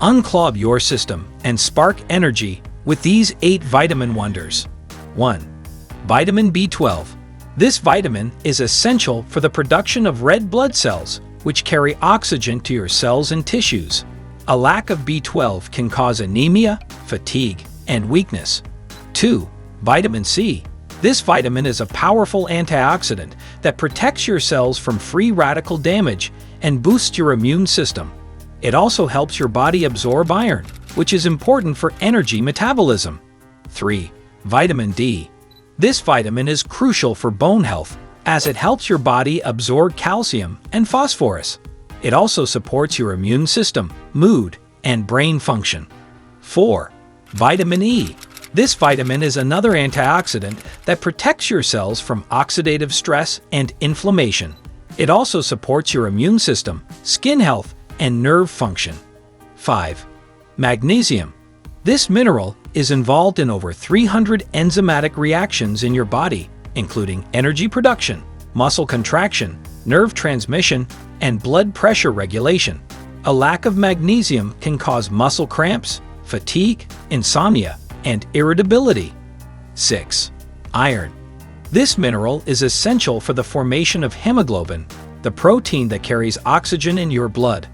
Unclog your system and spark energy with these 8 vitamin wonders. 1. Vitamin B12. This vitamin is essential for the production of red blood cells, which carry oxygen to your cells and tissues. A lack of B12 can cause anemia, fatigue, and weakness. 2. Vitamin C. This vitamin is a powerful antioxidant that protects your cells from free radical damage and boosts your immune system. It also helps your body absorb iron, which is important for energy metabolism. 3. Vitamin D. This vitamin is crucial for bone health as it helps your body absorb calcium and phosphorus. It also supports your immune system, mood, and brain function. 4. Vitamin E. This vitamin is another antioxidant that protects your cells from oxidative stress and inflammation. It also supports your immune system, skin health, and nerve function. 5. Magnesium. This mineral is involved in over 300 enzymatic reactions in your body, including energy production, muscle contraction, nerve transmission, and blood pressure regulation. A lack of magnesium can cause muscle cramps, fatigue, insomnia, and irritability. 6. Iron. This mineral is essential for the formation of hemoglobin, the protein that carries oxygen in your blood.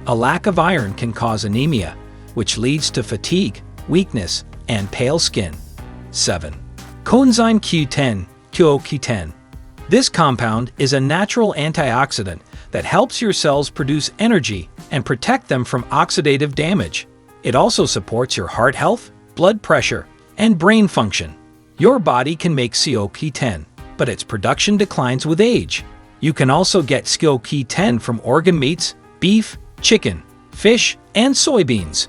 A lack of iron can cause anemia, which leads to fatigue, weakness, and pale skin. 7. Coenzyme Q10, CoQ10. This compound is a natural antioxidant that helps your cells produce energy and protect them from oxidative damage. It also supports your heart health, blood pressure, and brain function. Your body can make CoQ10, but its production declines with age. You can also get CoQ10 from organ meats, beef, chicken, fish, and soybeans.